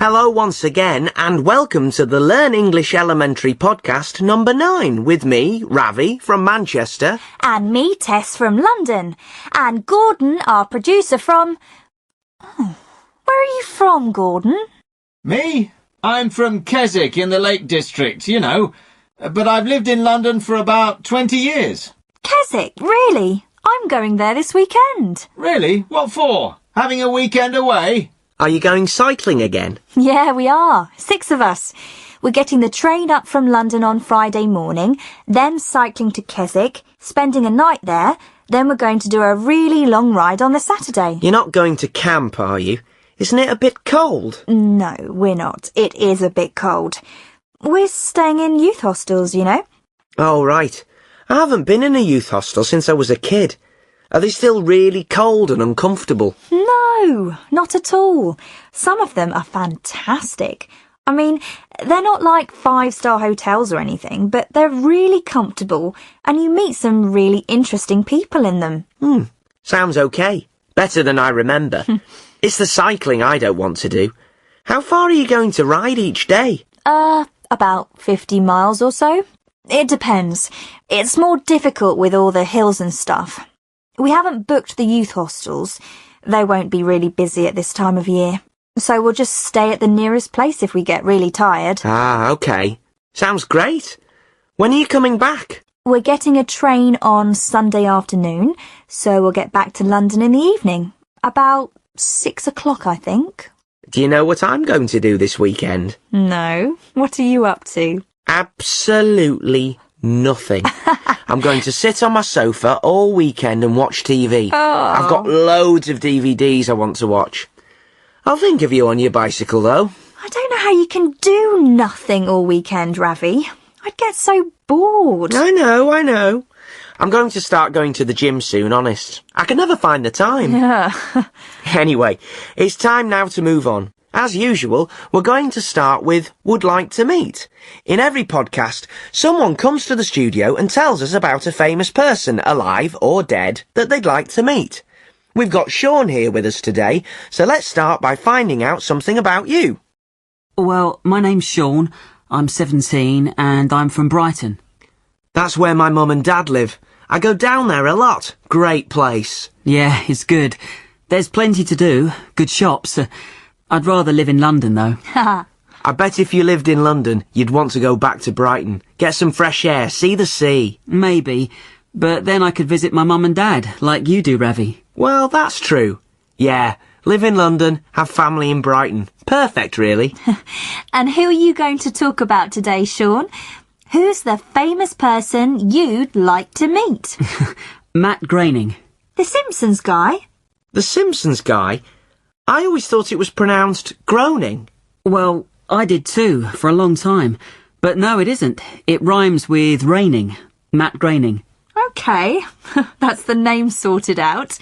Hello once again, and welcome to the Learn English Elementary podcast number 9 with me, Ravi, from Manchester. And me, Tess, from London. And Gordon, our producer from... Oh, where are you from, Gordon? Me? I'm from Keswick in the Lake District, you know. But I've lived in London for about 20 years. Keswick, really? I'm going there this weekend. Really? What for? Having a weekend away? Are you going cycling again? Yeah, we are. 6 of us. We're getting the train up from London on Friday morning, then cycling to Keswick, spending a night there, then we're going to do a really long ride on the Saturday. You're not going to camp, are you? Isn't it a bit cold? No, we're not. It is a bit cold. We're staying in youth hostels, you know. Oh, right. I haven't been in a youth hostel since I was a kid. Are they still really cold and uncomfortable? No, not at all. Some of them are fantastic. I mean, they're not like 5-star hotels or anything, but they're really comfortable and you meet some really interesting people in them. Sounds okay. Better than I remember. It's the cycling I don't want to do. How far are you going to ride each day? About 50 miles or so. It depends. It's more difficult with all the hills and stuff. We haven't booked the youth hostels. They won't be really busy at this time of year. So we'll just stay at the nearest place if we get really tired. Ah, okay. Sounds great. When are you coming back? We're getting a train on Sunday afternoon, so we'll get back to London in the evening. About 6 o'clock, I think. Do you know what I'm going to do this weekend? No. What are you up to? Absolutely nothing. I'm going to sit on my sofa all weekend and watch TV. I've got loads of DVDs I want to watch. I'll think of you on your bicycle, though. I don't know how you can do nothing all weekend, Ravi. I'd get so bored. I know. I'm going to start going to the gym soon, honest. I can never find the time. Yeah. Anyway, it's time now to move on. As usual, we're going to start with Would Like to Meet. In every podcast, someone comes to the studio and tells us about a famous person, alive or dead, that they'd like to meet. We've got Sean here with us today, so let's start by finding out something about you. Well, my name's Sean, I'm 17 and I'm from Brighton. That's where my mum and dad live. I go down there a lot. Great place. Yeah, it's good. There's plenty to do, good shops. I'd rather live in London, though. I bet if you lived in London, you'd want to go back to Brighton. Get some fresh air, see the sea. Maybe, but then I could visit my mum and dad, like you do, Ravi. Well, that's true. Yeah, live in London, have family in Brighton. Perfect, really. And who are you going to talk about today, Sean? Who's the famous person you'd like to meet? Matt Groening. The Simpsons guy? The Simpsons guy? I always thought it was pronounced Groening. Well, I did too, for a long time. But no, it isn't. It rhymes with raining. Matt Groening. OK, that's the name sorted out.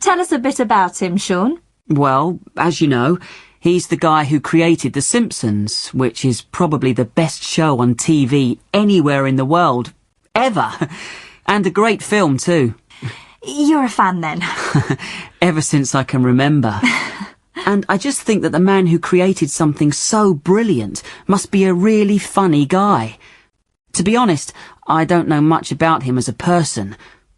Tell us a bit about him, Sean. Well, as you know, he's the guy who created The Simpsons, which is probably the best show on TV anywhere in the world, ever. And a great film too. You're a fan then? Ever since I can remember. And I just think that the man who created something so brilliant must be a really funny guy. To be honest, I don't know much about him as a person.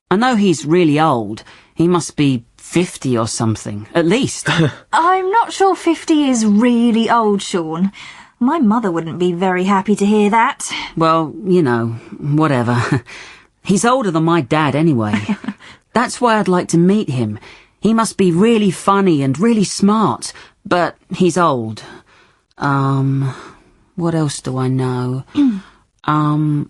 I know he's really old. He must be 50 or something, at least. I'm not sure 50 is really old, Sean. My mother wouldn't be very happy to hear that. Well, you know, whatever. He's older than my dad anyway. That's why I'd like to meet him. He must be really funny and really smart, but he's old. What else do I know? And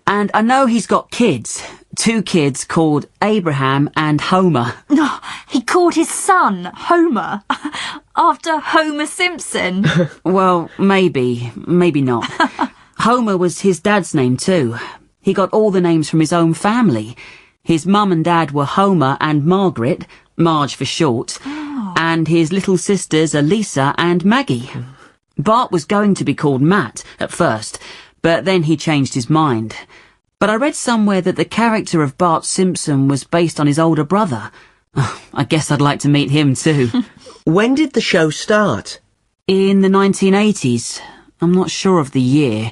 I know he's got kids. 2 kids called Abraham and Homer. Oh, he called his son Homer after Homer Simpson. Well, maybe not. Homer was his dad's name too. He got all the names from his own family. His mum and dad were Homer and Margaret, Marge for short, and his little sisters are Lisa and Maggie. Bart was going to be called Matt at first, but then he changed his mind. But I read somewhere that the character of Bart Simpson was based on his older brother. I guess I'd like to meet him too. When did the show start? In the 1980s. I'm not sure of the year,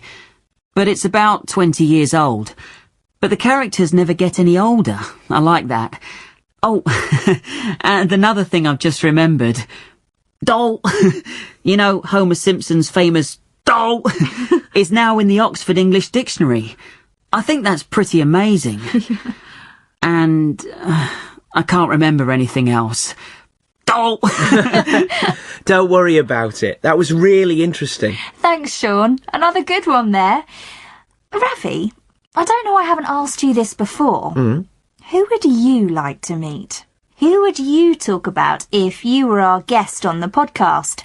but it's about 20 years old. But the characters never get any older. I like that. Oh, and another thing I've just remembered. Doll, you know, Homer Simpson's famous doll, is now in the Oxford English Dictionary. I think that's pretty amazing. And I can't remember anything else. Doll! Don't worry about it. That was really interesting. Thanks, Sean. Another good one there. Ravi, I don't know I haven't asked you this before. Who would you like to meet? Who would you talk about if you were our guest on the podcast?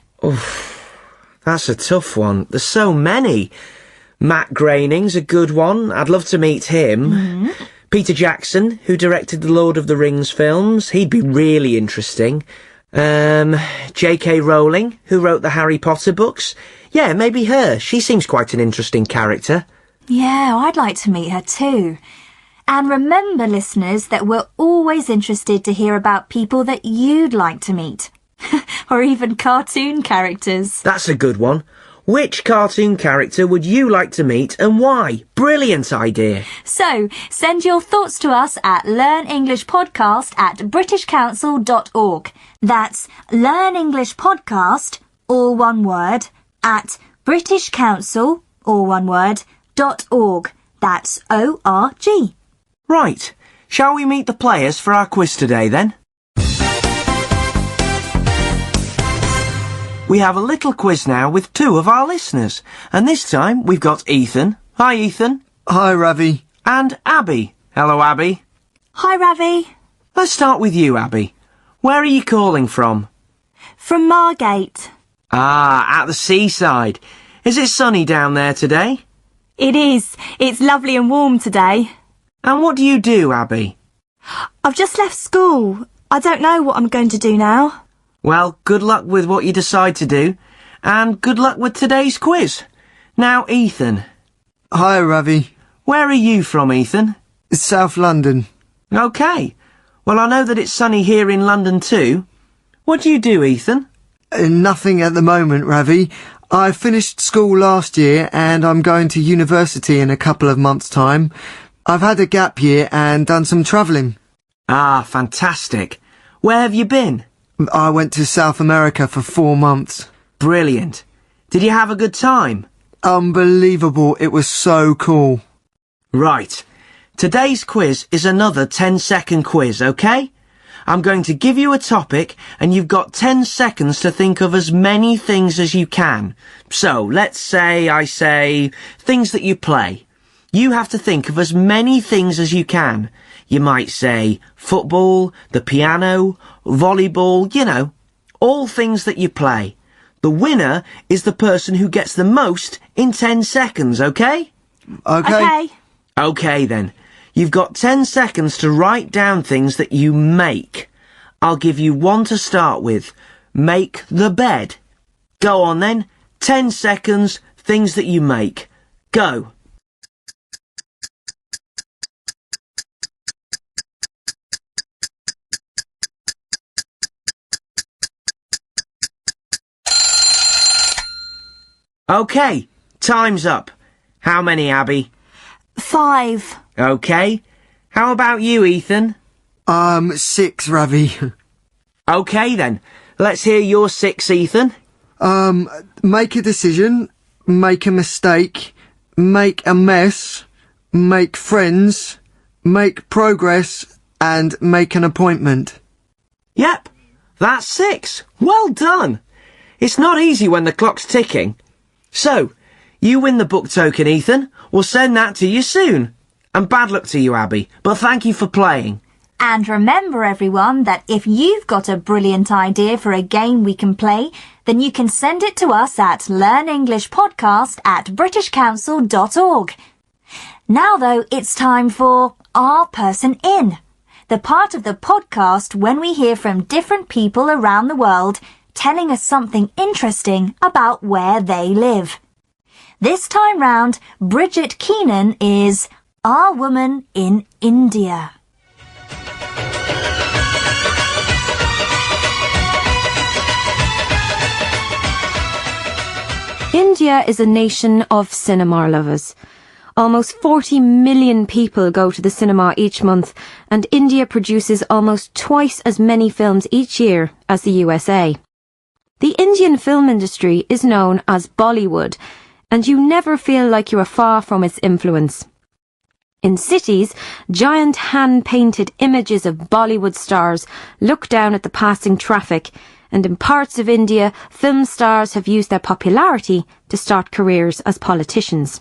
That's a tough one. There's so many. Matt Groening's a good one. I'd love to meet him. Peter Jackson, who directed the Lord of the Rings films. He'd be really interesting. J.K. Rowling, who wrote the Harry Potter books. Yeah, maybe her. She seems quite an interesting character. Yeah, I'd like to meet her too. And remember, listeners, that we're always interested to hear about people that you'd like to meet. Or even cartoon characters. That's a good one. Which cartoon character would you like to meet and why? Brilliant idea. So, send your thoughts to us at learnenglishpodcast@britishcouncil.org. That's Learn English Podcast, all one word, at britishcouncil, all one word, .org. That's O-R-G. Right. Shall we meet the players for our quiz today then? We have a little quiz now with two of our listeners. And this time we've got Ethan. Hi, Ethan. Hi, Ravi. And Abby. Hello, Abby. Hi, Ravi. Let's start with you, Abby. Where are you calling from? From Margate. Ah, at the seaside. Is it sunny down there today? It is. It's lovely and warm today. And what do you do, Abby? I've just left school. I don't know what I'm going to do now. Well, good luck with what you decide to do, and good luck with today's quiz. Now, Ethan. Hi, Ravi. Where are you from, Ethan? South London. OK. Well, I know that it's sunny here in London too. What do you do, Ethan? Nothing at the moment, Ravi. I finished school last year and I'm going to university in a couple of months' time. I've had a gap year and done some travelling. Ah, fantastic. Where have you been? I went to South America for 4 months. Brilliant. Did you have a good time? Unbelievable. It was so cool. Right. Today's quiz is another 10-second quiz, OK? I'm going to give you a topic and you've got 10 seconds to think of as many things as you can. So, let's say I say things that you play. You have to think of as many things as you can. You might say football, the piano, volleyball, you know, all things that you play. The winner is the person who gets the most in 10 seconds, OK? Okay. OK then. You've got 10 seconds to write down things that you make. I'll give you one to start with. Make the bed. Go on then. 10 seconds, things that you make. Go. OK, time's up. How many, Abby? 5. OK. How about you, Ethan? 6, Ravi. OK then. Let's hear your 6, Ethan. Make a decision, make a mistake, make a mess, make friends, make progress, and make an appointment. Yep, that's 6. Well done. It's not easy when the clock's ticking. So, you win the book token, Ethan. We'll send that to you soon. And bad luck to you, Abby, but thank you for playing. And remember, everyone, that if you've got a brilliant idea for a game we can play, then you can send it to us at learnenglishpodcast@britishcouncil.org. Now, though, it's time for Our Person In, the part of the podcast when we hear from different people around the world telling us something interesting about where they live. This time round, Bridget Keenan is Our Woman in India. India is a nation of cinema lovers. Almost 40 million people go to the cinema each month, and India produces almost twice as many films each year as the USA. The Indian film industry is known as Bollywood, and you never feel like you are far from its influence. In cities, giant hand-painted images of Bollywood stars look down at the passing traffic, and in parts of India, film stars have used their popularity to start careers as politicians.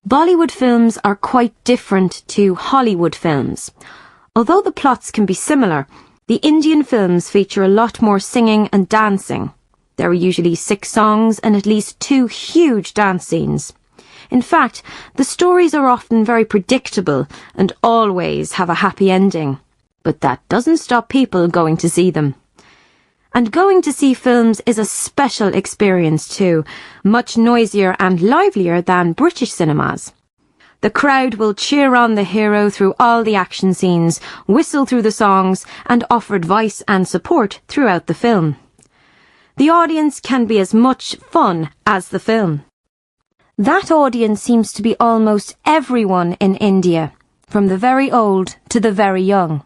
Bollywood films are quite different to Hollywood films. Although the plots can be similar, the Indian films feature a lot more singing and dancing. There are usually 6 songs and at least 2 huge dance scenes. In fact, the stories are often very predictable and always have a happy ending. But that doesn't stop people going to see them. And going to see films is a special experience too, much noisier and livelier than British cinemas. The crowd will cheer on the hero through all the action scenes, whistle through the songs, and offer advice and support throughout the film. The audience can be as much fun as the film. That audience seems to be almost everyone in India, from the very old to the very young.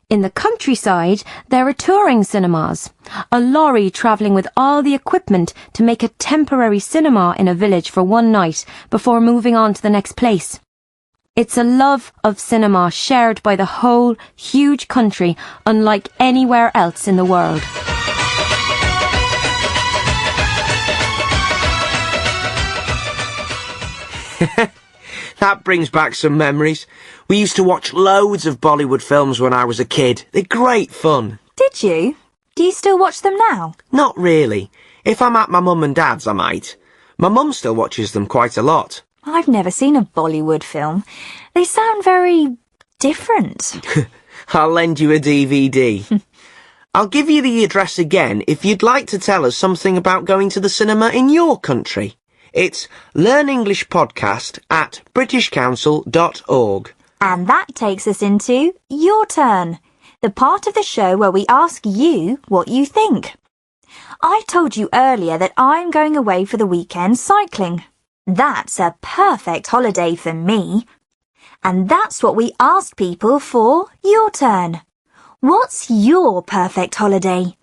In the countryside, there are touring cinemas, a lorry travelling with all the equipment to make a temporary cinema in a village for one night before moving on to the next place. It's a love of cinema shared by the whole huge country, unlike anywhere else in the world. That brings back some memories. We used to watch loads of Bollywood films when I was a kid. They're great fun. Did you? Do you still watch them now? Not really. If I'm at my mum and dad's, I might. My mum still watches them quite a lot. I've never seen a Bollywood film. They sound very different. I'll lend you a DVD. I'll give you the address again if you'd like to tell us something about going to the cinema in your country. It's learnenglishpodcast@britishcouncil.org. And that takes us into Your Turn, the part of the show where we ask you what you think. I told you earlier that I'm going away for the weekend cycling. That's a perfect holiday for me. And that's what we asked people for Your Turn. What's your perfect holiday?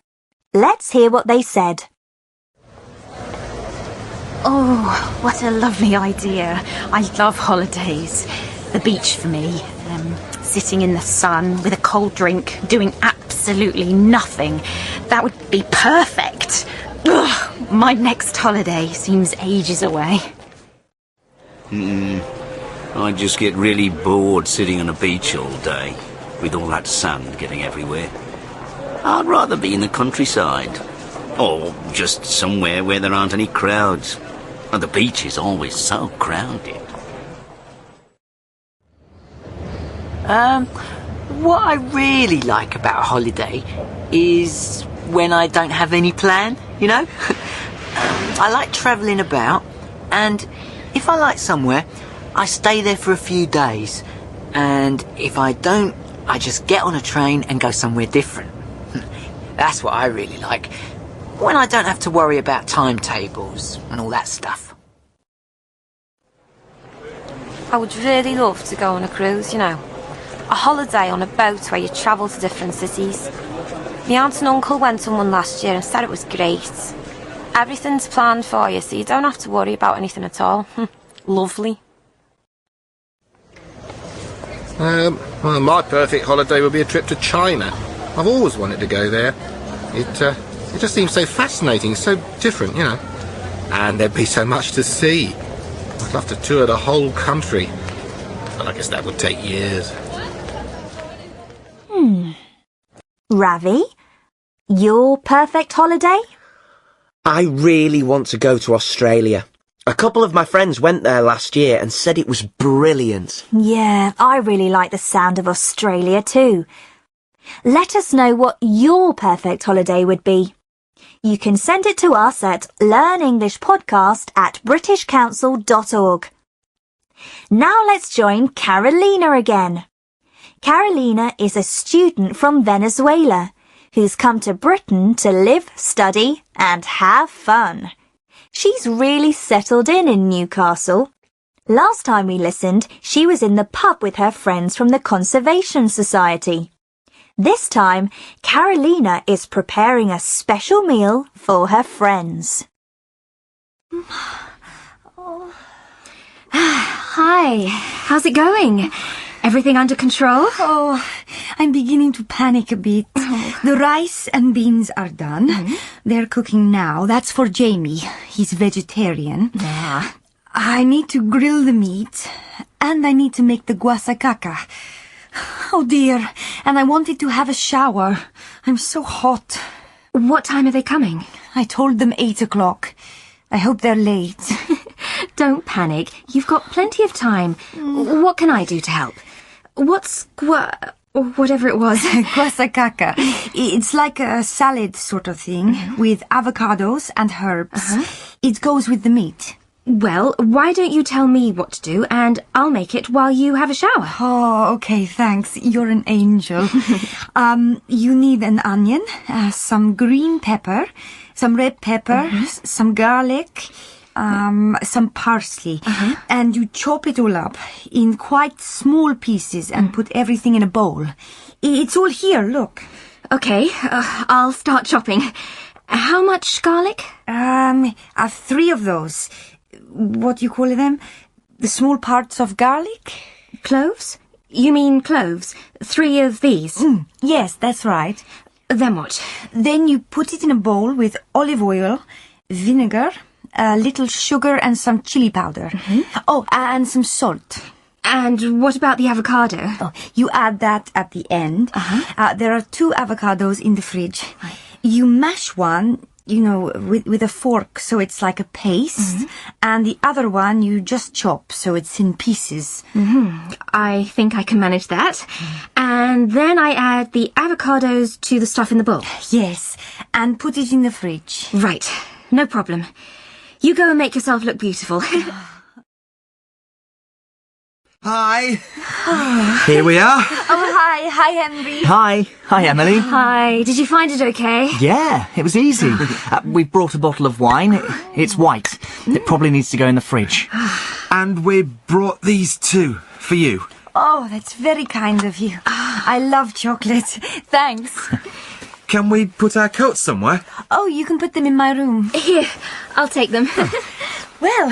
Let's hear what they said. Oh, what a lovely idea. I love holidays. The beach for me. Sitting in the sun with a cold drink, doing absolutely nothing. That would be perfect. Ugh, my next holiday seems ages away. I just get really bored sitting on a beach all day, with all that sand getting everywhere. I'd rather be in the countryside, or just somewhere where there aren't any crowds. And the beach is always so crowded. What I really like about a holiday is when I don't have any plan, you know? I like travelling about, and if I like somewhere, I stay there for a few days. And if I don't, I just get on a train and go somewhere different. That's what I really like. When I don't have to worry about timetables and all that stuff. I would really love to go on a cruise, you know. A holiday on a boat where you travel to different cities. My aunt and uncle went on one last year and said it was great. Everything's planned for you, so you don't have to worry about anything at all. Lovely. Well, my perfect holiday would be a trip to China. I've always wanted to go there. It just seems so fascinating, so different, you know. And there'd be so much to see. I'd love to tour the whole country, but I guess that would take years. Ravi, your perfect holiday? I really want to go to Australia. A couple of my friends went there last year and said it was brilliant. Yeah, I really like the sound of Australia too. Let us know what your perfect holiday would be. You can send it to us at learnenglishpodcast@britishcouncil.org. Now let's join Carolina again. Carolina is a student from Venezuela who's come to Britain to live, study and have fun. She's really settled in Newcastle. Last time we listened, she was in the pub with her friends from the Conservation Society. This time, Carolina is preparing a special meal for her friends. Hi, how's it going? Everything under control? Oh, I'm beginning to panic a bit. The rice and beans are done. They're cooking now. That's for Jamie. He's vegetarian. I need to grill the meat, and I need to make the guasacaca. Oh dear, and I wanted to have a shower. I'm so hot. What time are they coming? I told them 8 o'clock. I hope they're late. Don't panic. You've got plenty of time. What can I do to help? What's whatever it was? Guasacaca. It's like a salad sort of thing with avocados and herbs. It goes with the meat. Well, why don't you tell me what to do and I'll make it while you have a shower? Oh, okay, thanks. You're an angel. You need an onion, some green pepper, some red pepper, some garlic, some parsley. And you chop it all up in quite small pieces and put everything in a bowl. It's all here, look. Okay, I'll start chopping. How much garlic? 3 of those. What do you call them? The small parts of garlic? Cloves? You mean cloves? 3 of these? Yes, that's right. Then what? Then you put it in a bowl with olive oil, vinegar, a little sugar and some chili powder. Oh, and some salt. And what about the avocado? Oh, you add that at the end. There are 2 avocados in the fridge. You mash one, with a fork so it's like a paste, and the other one you just chop so it's in pieces. I think I can manage that. And then I add the avocados to the stuff in the bowl. Yes, and put it in the fridge. Right, no problem. You go and make yourself look beautiful. Hi. Here we are. Oh, hi Henry. Hi, Emily. Hi, did you find it okay? Yeah, it was easy. We've brought a bottle of wine. It's white. It probably needs to go in the fridge. And we brought these 2 for you. Oh, that's very kind of you. I love chocolate. Thanks. Can we put our coats somewhere? Oh, you can put them in my room. Here, I'll take them. Well,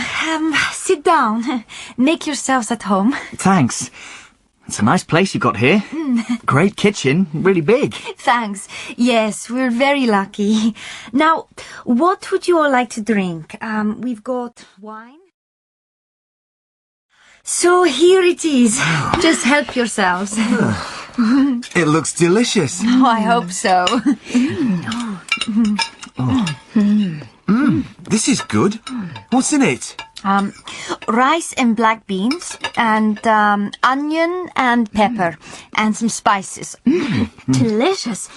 sit down. Make yourselves at home. Thanks. It's a nice place you've got here. Great kitchen, really big. Thanks. Yes, we're very lucky. Now, what would you all like to drink? We've got wine. So here it is. Just help yourselves. It looks delicious. Oh, I hope so. This is good. What's in it? Rice and black beans, and onion and pepper, and some spices. Delicious.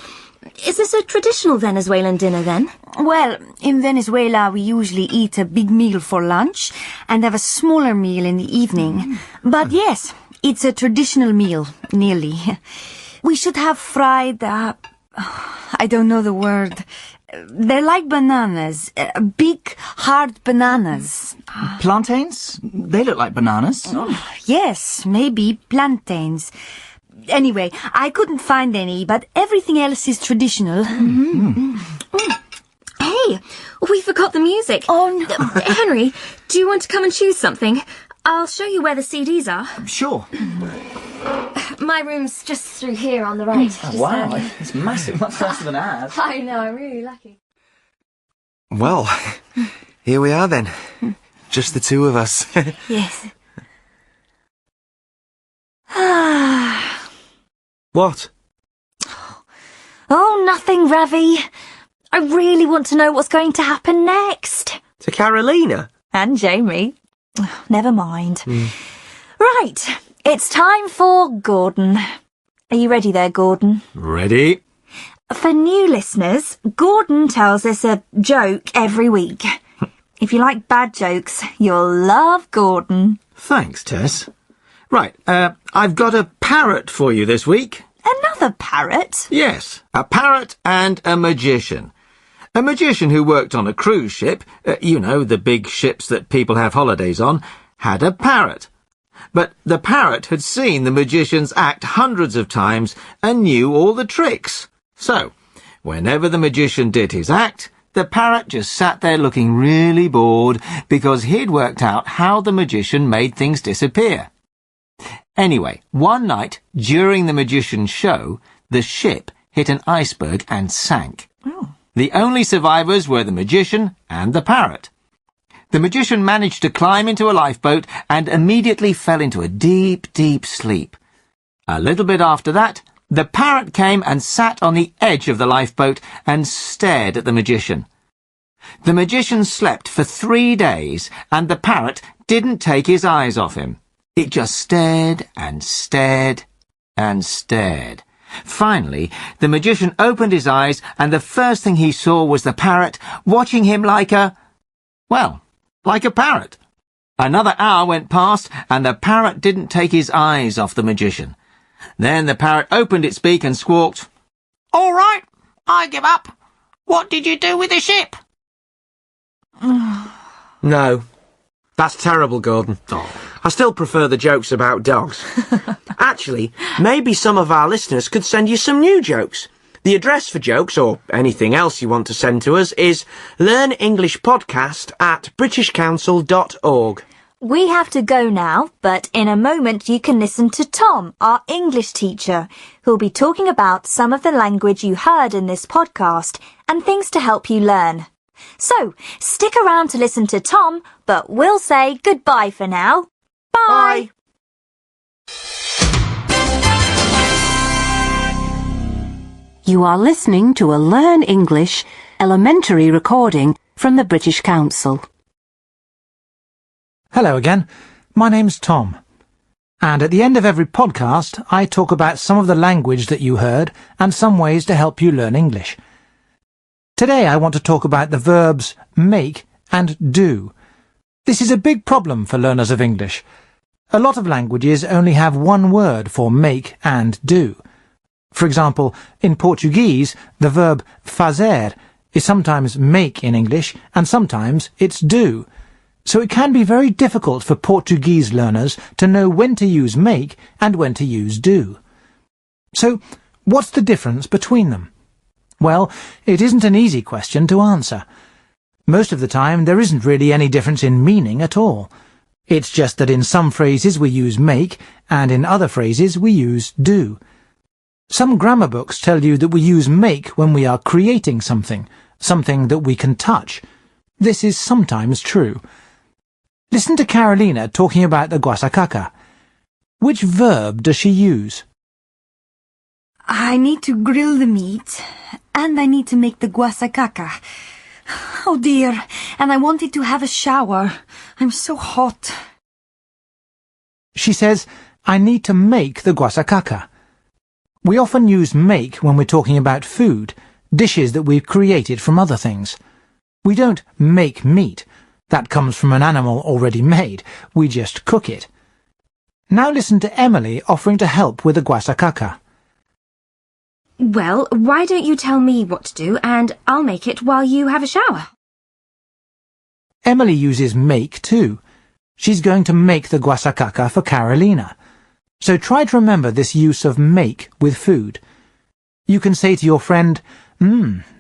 Is this a traditional Venezuelan dinner then? Well, in Venezuela we usually eat a big meal for lunch and have a smaller meal in the evening. But yes, it's a traditional meal, nearly. We should have fried, I don't know the word. They're like bananas, big, hard bananas. Plantains? They look like bananas. Yes, maybe plantains. Anyway, I couldn't find any, but everything else is traditional. Hey, we forgot the music. Oh, no. Henry, do you want to come and choose something? I'll show you where the CDs are. Sure. My room's just through here on the right. Oh, wow, it's massive, much faster than ours. I know, I'm really lucky. Well, here we are then. Just the 2 of us. Yes. What? Oh, nothing, Ravi. I really want to know what's going to happen next. To Carolina? And Jamie. Never mind. Right, it's time for Gordon. Are you ready there, Gordon? Ready? For new listeners, Gordon tells us a joke every week. If you like bad jokes, you'll love Gordon. Thanks, Tess. Right, I've got a parrot for you this week. Another parrot? Yes, a parrot and a magician. A magician who worked on a cruise ship, you know, the big ships that people have holidays on, had a parrot. But the parrot had seen the magicians act hundreds of times and knew all the tricks. So, whenever the magician did his act, the parrot just sat there looking really bored because he'd worked out how the magician made things disappear. Anyway, one night, during the magician's show, the ship hit an iceberg and sank. Oh. The only survivors were the magician and the parrot. The magician managed to climb into a lifeboat and immediately fell into a deep, deep sleep. A little bit after that, the parrot came and sat on the edge of the lifeboat and stared at the magician. The magician slept for 3 days, and the parrot didn't take his eyes off him. It just stared and stared and stared. Finally, the magician opened his eyes, and the first thing he saw was the parrot watching him like a parrot. Another hour went past, and the parrot didn't take his eyes off the magician. Then the parrot opened its beak and squawked, "All right, I give up. What did you do with the ship?" No. That's terrible, Gordon. I still prefer the jokes about dogs. Actually, maybe some of our listeners could send you some new jokes. The address for jokes, or anything else you want to send to us, is learnenglishpodcast@britishcouncil.org. We have to go now, but in a moment you can listen to Tom, our English teacher, who'll be talking about some of the language you heard in this podcast and things to help you learn. So, stick around to listen to Tom, but we'll say goodbye for now. Bye! You are listening to a Learn English elementary recording from the British Council. Hello again, my name's Tom. And at the end of every podcast, I talk about some of the language that you heard and some ways to help you learn English. Today I want to talk about the verbs make and do. This is a big problem for learners of English. A lot of languages only have one word for make and do. For example, in Portuguese, the verb fazer is sometimes make in English and sometimes it's do. So it can be very difficult for Portuguese learners to know when to use make and when to use do. So, what's the difference between them? Well, it isn't an easy question to answer. Most of the time, there isn't really any difference in meaning at all. It's just that in some phrases we use make, and in other phrases we use do. Some grammar books tell you that we use make when we are creating something that we can touch. This is sometimes true. Listen to Carolina talking about the guasacaca. Which verb does she use? I need to grill the meat, and I need to make the guasacaca. Oh dear, and I wanted to have a shower. I'm so hot. She says, I need to make the guasacaca. We often use make when we're talking about food, dishes that we've created from other things. We don't make meat. That comes from an animal already made. We just cook it. Now listen to Emily offering to help with the guasacaca. Well, why don't you tell me what to do and I'll make it while you have a shower? Emily uses make too. She's going to make the guasacaca for Carolina. So try to remember this use of make with food. You can say to your friend,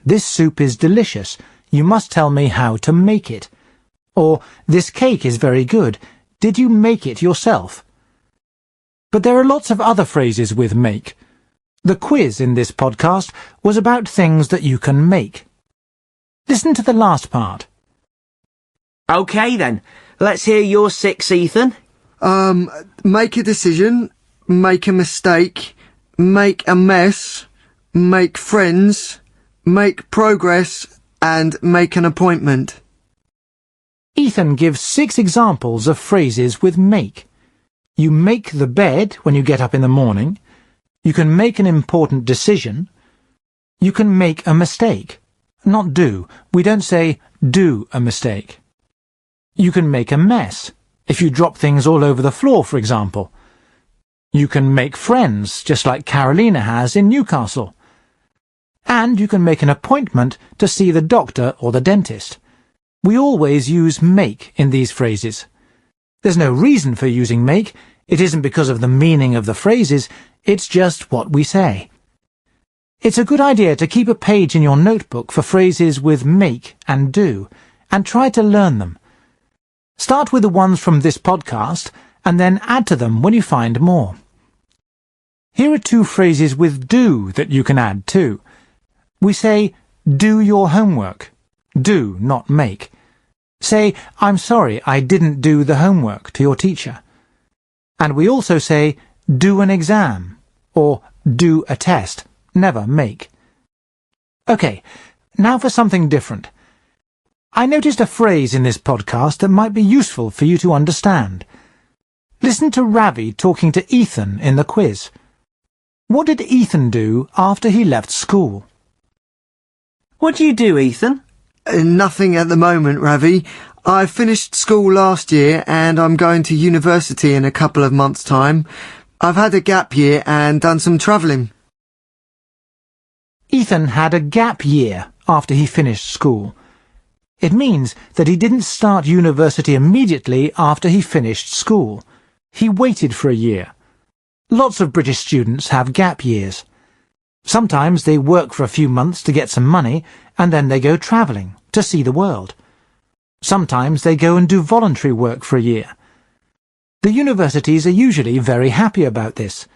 this soup is delicious. You must tell me how to make it. Or, this cake is very good. Did you make it yourself? But there are lots of other phrases with make. The quiz in this podcast was about things that you can make. Listen to the last part. OK then, let's hear your 6, Ethan. Make a decision, make a mistake, make a mess, make friends, make progress, and make an appointment. Ethan gives 6 examples of phrases with make. You make the bed when you get up in the morning. You can make an important decision. You can make a mistake. Not do. We don't say do a mistake. You can make a mess, if you drop things all over the floor, for example. You can make friends, just like Carolina has in Newcastle. And you can make an appointment to see the doctor or the dentist. We always use make in these phrases. There's no reason for using make. It isn't because of the meaning of the phrases, it's just what we say. It's a good idea to keep a page in your notebook for phrases with make and do, and try to learn them. Start with the ones from this podcast, and then add to them when you find more. Here are 2 phrases with do that you can add too. We say, do your homework. Do, not make. Say, I'm sorry, I didn't do the homework to your teacher. And we also say, do an exam, or do a test, never make. OK, now for something different. I noticed a phrase in this podcast that might be useful for you to understand. Listen to Ravi talking to Ethan in the quiz. What did Ethan do after he left school? What do you do, Ethan? Nothing at the moment, Ravi. I finished school last year and I'm going to university in a couple of months' time. I've had a gap year and done some travelling. Ethan had a gap year after he finished school. It means that he didn't start university immediately after he finished school. He waited for a year. Lots of British students have gap years. Sometimes they work for a few months to get some money, and then they go travelling to see the world. Sometimes they go and do voluntary work for a year. The universities are usually very happy about this.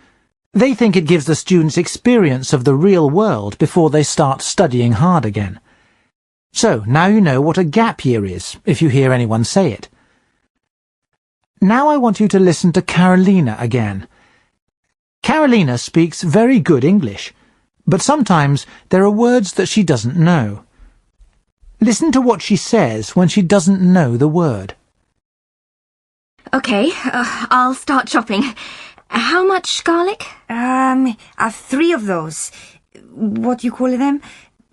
They think it gives the students experience of the real world before they start studying hard again. So now you know what a gap year is, if you hear anyone say it. Now I want you to listen to Carolina again. Carolina speaks very good English, but sometimes there are words that she doesn't know. Listen to what she says when she doesn't know the word. OK, I'll start chopping. How much garlic? 3 of those. What do you call them?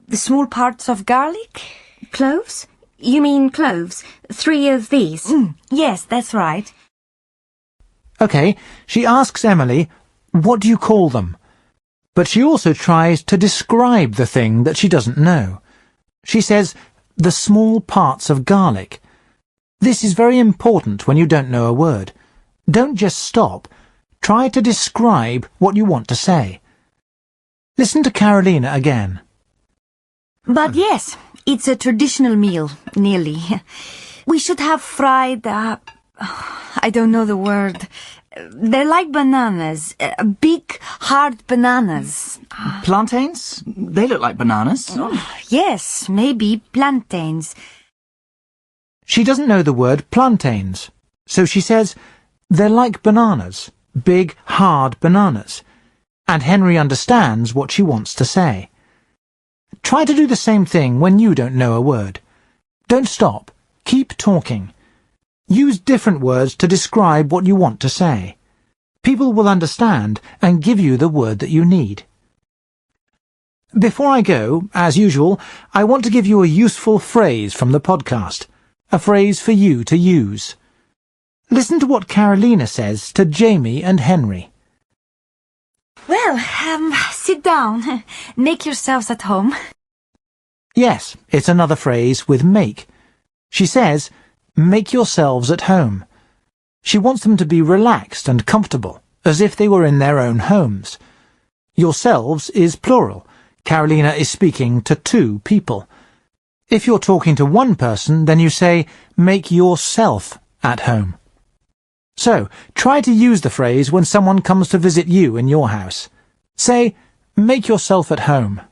The small parts of garlic? Cloves? You mean cloves? 3 of these? Yes, that's right. OK, she asks Emily, what do you call them? But she also tries to describe the thing that she doesn't know. She says, the small parts of garlic. This is very important when you don't know a word. Don't just stop. Try to describe what you want to say. Listen to Carolina again. But yes, it's a traditional meal, nearly. We should have fried, I don't know the word. They're like bananas. Big, hard bananas. Plantains? They look like bananas. Yes, maybe plantains. She doesn't know the word plantains, so she says, they're like bananas, big, hard bananas. And Henry understands what she wants to say. Try to do the same thing when you don't know a word. Don't stop. Keep talking. Use different words to describe what you want to say. People will understand and give you the word that you need. Before I go, as usual, I want to give you a useful phrase from the podcast, a phrase for you to use. Listen to what Carolina says to Jamie and Henry. Well, sit down. Make yourselves at home. Yes, it's another phrase with make. She says, make yourselves at home. She wants them to be relaxed and comfortable, as if they were in their own homes. Yourselves is plural. Carolina is speaking to 2 people. If you're talking to one person, then you say, make yourself at home. So, try to use the phrase when someone comes to visit you in your house. Say, make yourself at home.